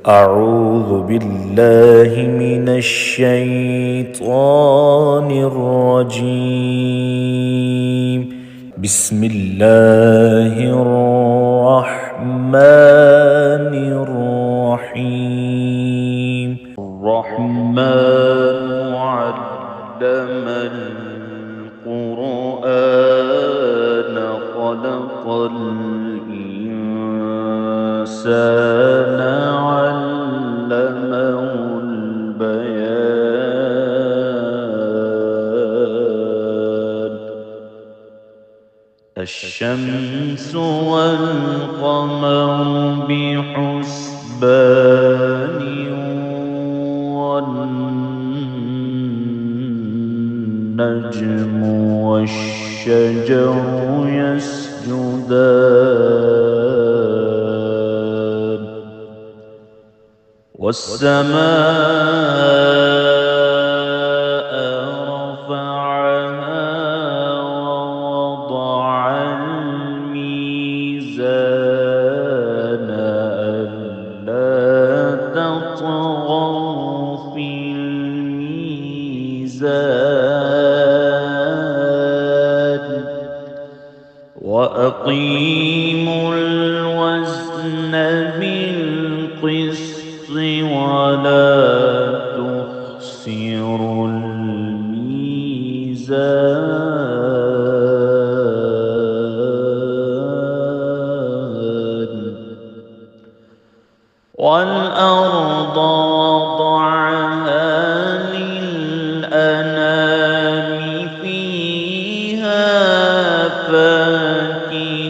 أعوذ بالله من الشيطان الرجيم. بسم الله الرحمن الرحيم. الرحمن علم القرآن خلق الإنسان علمه البيان. الشمس والقمر بحسبان والنجم والشجر يسجدان والسماء رفعها ووضع الميزان ألا تطغوا في الميزان وأقيموا الوزن بالقسط ولا تخسروا الميزان. والأرض وضعها للأنام فيها فاكهة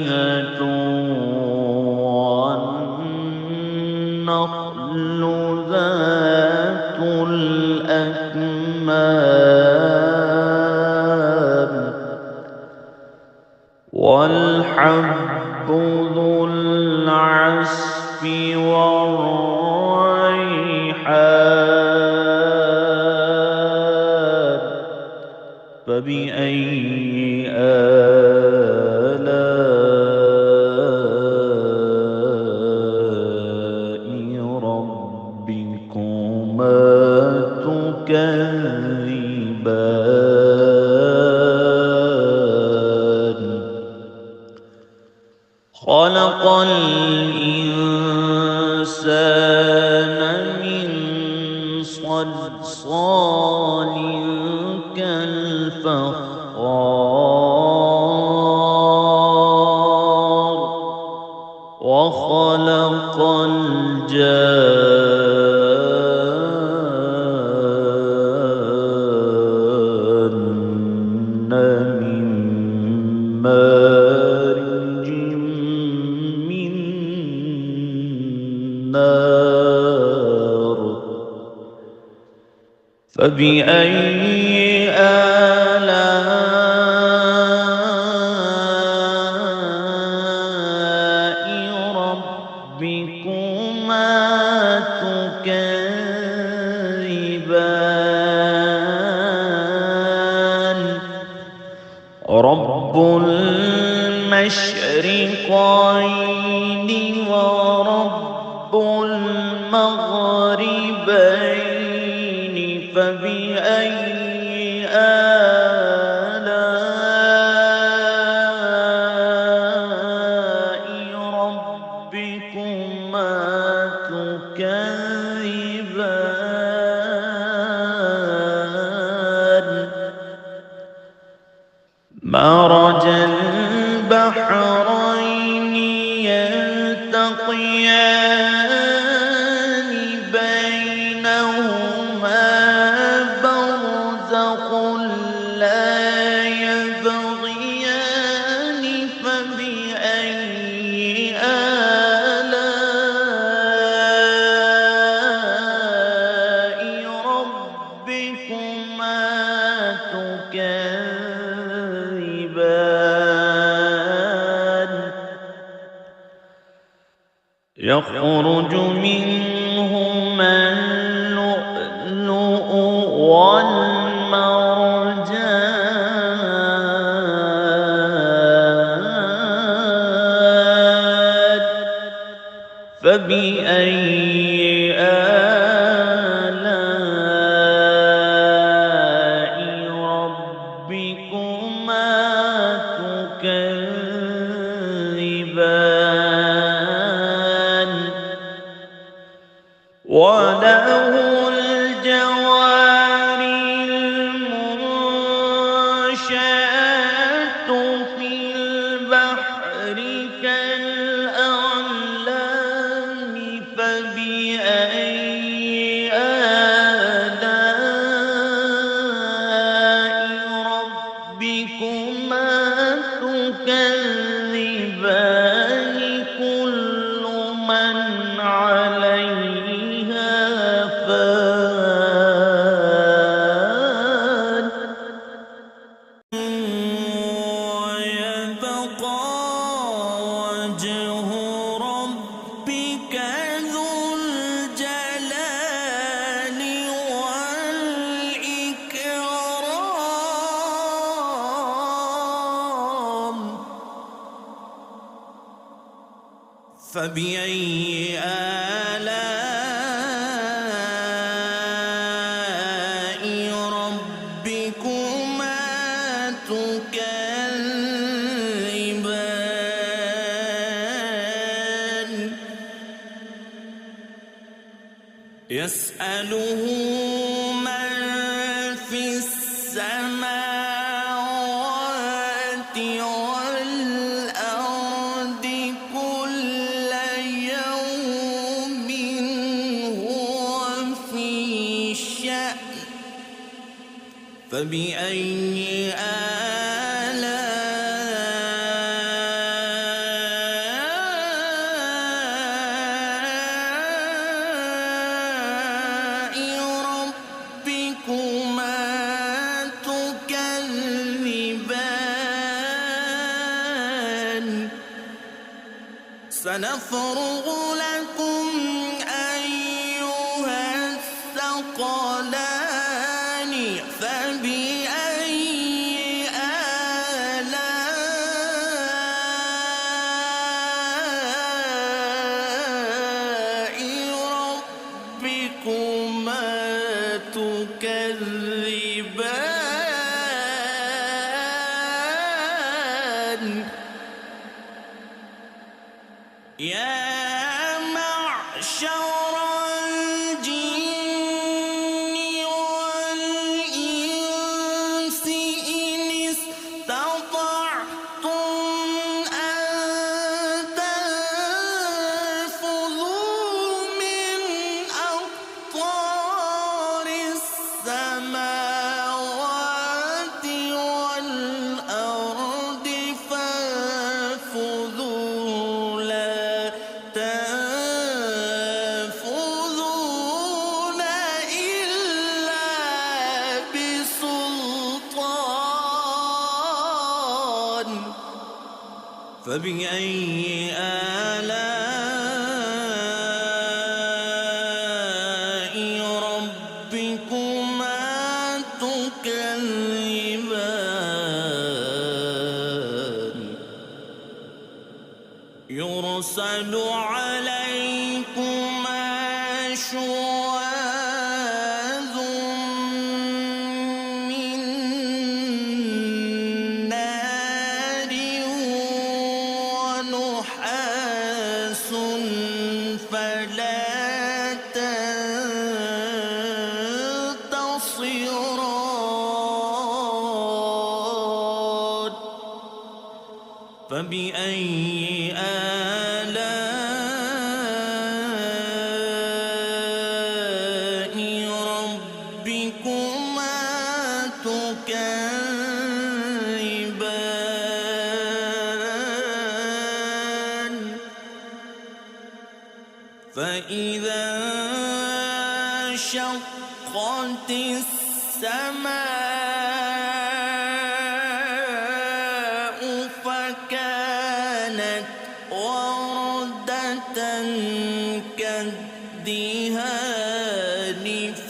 والنخل ذات الأكمام والحب ذو العصف والريحان. فبأي آلاء ربكما تكذبان. خلق الإنسان من صلصال كالفخار وخلق الجان من مارج من نار. فبأي آلاء ربكما تكذبان. رب المشرقين ورب المغربين. فبأي آلاء ربكما تكذبان. مرج البحرين يلتقيان بينهما برزخ لا يبغيان. فبأي آلاء ربكما تكذبان. يخرج منهما اللؤلؤ والمرجان. فبأي وله الجوار المنشآت في البحر كالأعلام فبأي آلاء ربكما تكذبان كل من عليها فان ويبقى وجه ربك ذو الجلال والإكرام فبأي آلاء ربكما تكذبان يسأله من في السماوات والأرض كل يوم هو في شأن فبأي آلاء ربكما تكذبان سنفرغ لكم أيها الثقلان فبأي آلاء ربكما تكذبان يا معشر الجن والإنس إن استطعتم أن تنفذوا من أقطار السماوات والأرض فانفذوا لا تنفذون إلا بسلطان فبأي آلاء ربكما تكذبان يرسل عليكما شواظ من نار ونحاس فلا تنتصران فبأي آلاء ربكما تكذبان فإذا انشقت السماء فكانت وردة كالدهان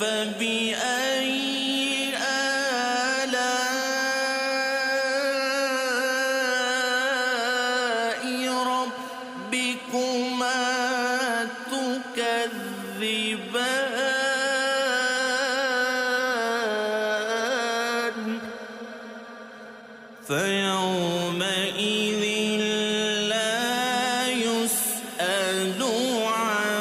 فبأي آلاء ربكما تكذبان فيومئذ لا يسأل عن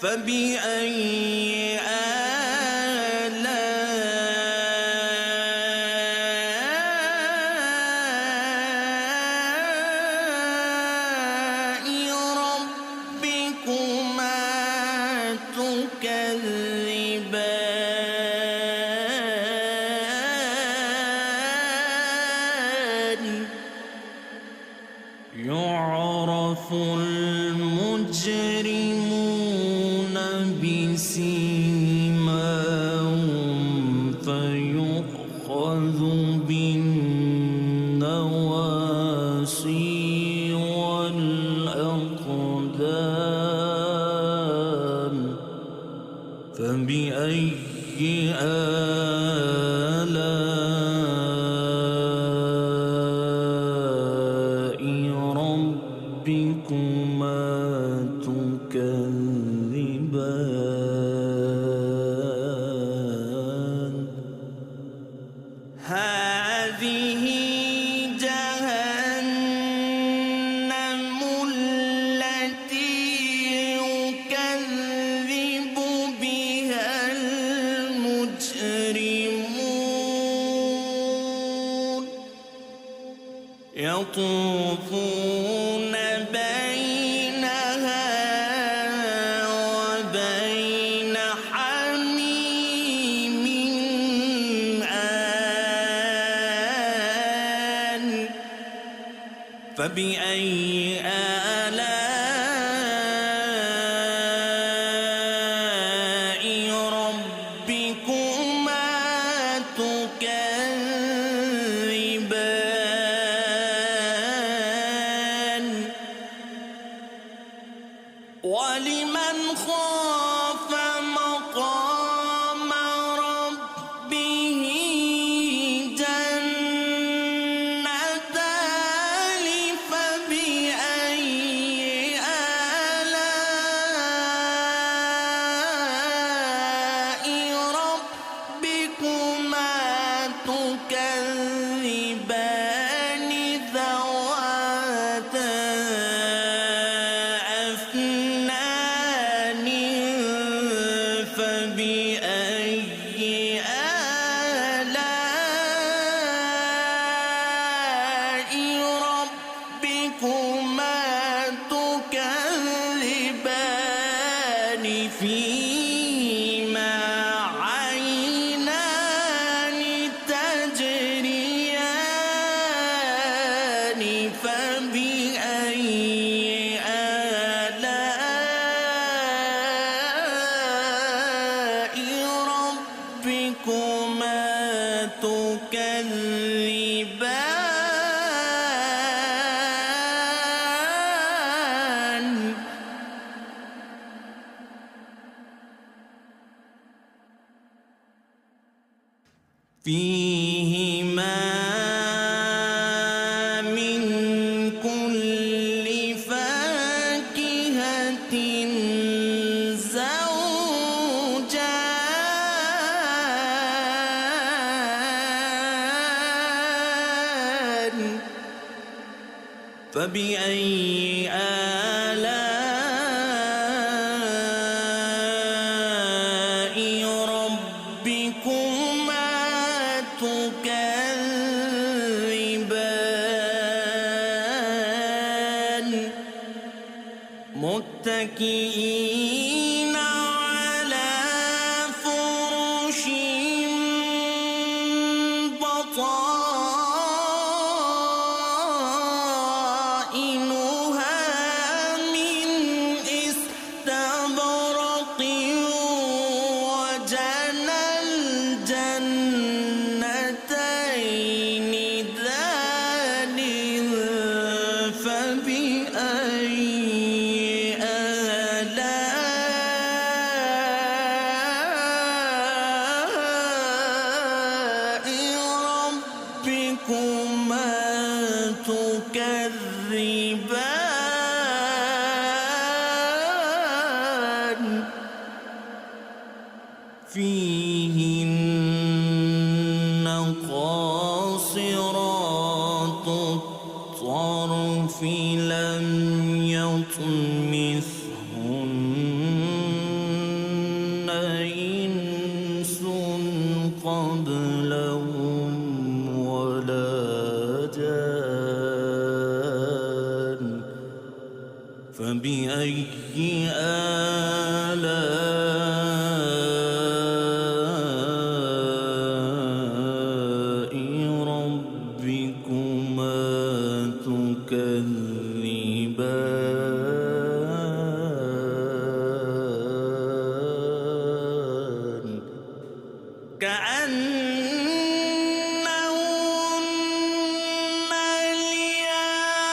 فبأي آلاء ربكما تكذبان يعرف المجرمون بسيماهم فيؤخذ بالنواصي والأقدام فبأي آلاء ربكما تكذبان هذه جهنم التي يكذب بها المجرمون يطوفون بينها وبين حميم آن فبأي آلاء ربكما تكذبان ولمن خاف مقام ربه جنتان فبأي آلاء ربكما تكذبان ذواتا أفنان فبأي آلاء ربكما تكذبان فيهما عينان تجريان فبأي آلاء ربكما تكذبان فيهما من كل فاكهة زوجان فبأي آلاء ربكما تكذبان متكئين على فرش بطائنها من استبرق وجنى الجنتين دان فبأي آلاء ربكما تكذبان فيهن قاصرات الطرف لم يطمثهن كأنهن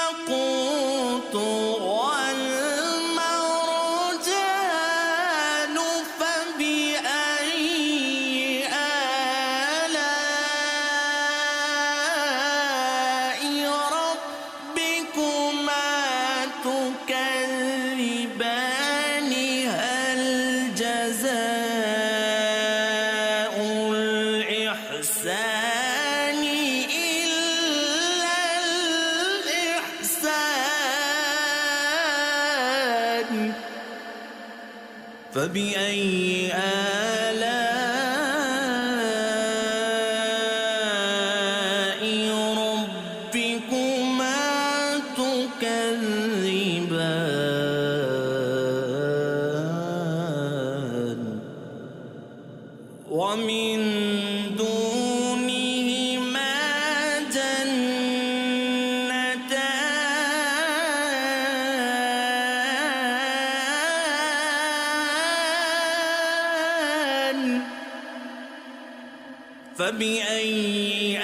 الياقوت والمرجان فبأي آلاء ربكما تكذبان هل جزاء الإحسان إلا الإحسان فبأي آلاء ربكما تكذبان ومن دونهما جنتان فبأي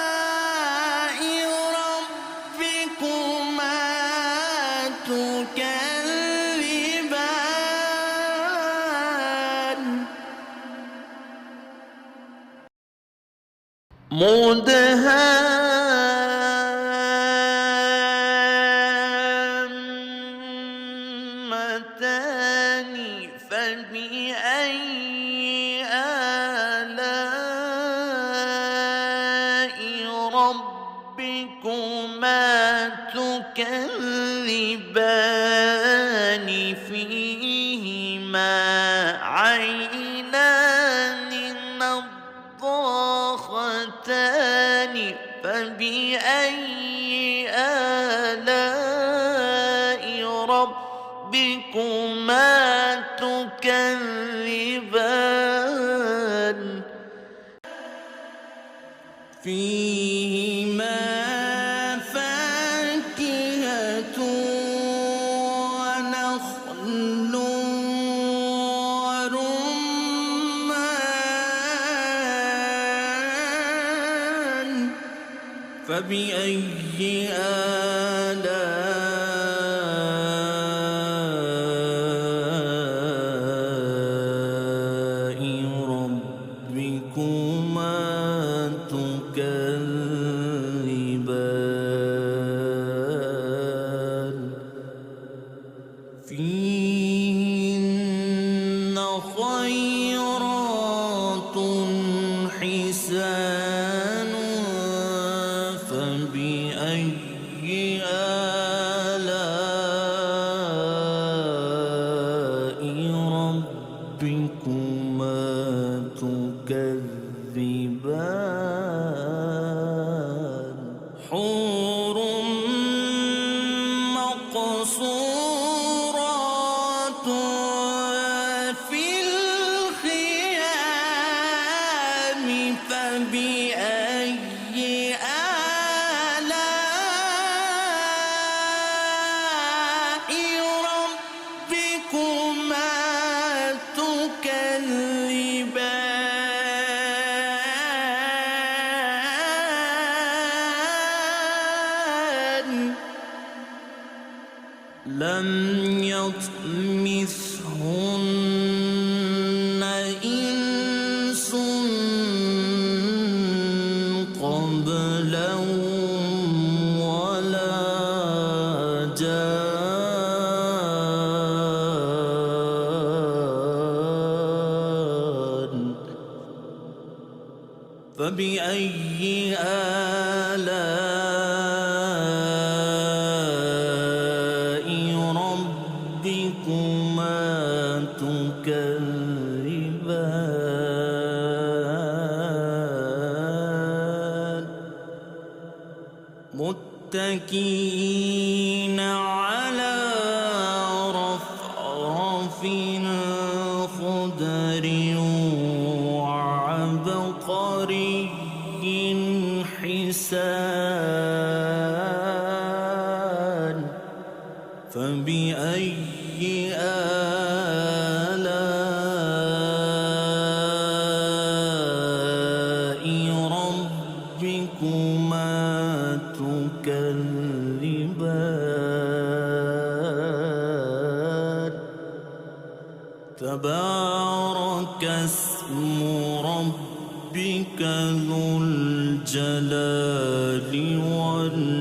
آلاء ربكما تكذبان مدهامتان فبأي آلاء ربكما تكذبان فيهما عينان نضاختان فبأي آلاء ربكما تكذبان فيهما فاكهة ونخل ورمان فبأي آلاء ربكما تكذبان فيهن خيرات حسان فبأي آلاء ربكما تكذبان حور مقصورات في الخيام فبأي آلاء ربكما تكذبان لم يطمثهن إنس قبلهم ولا جان فبأي آلاء ربكما تكذبان متكئين على رفرف خضر وعبقري حسان ربكما تكذبان تبارك اسم ربك ذو الجلال والإكرام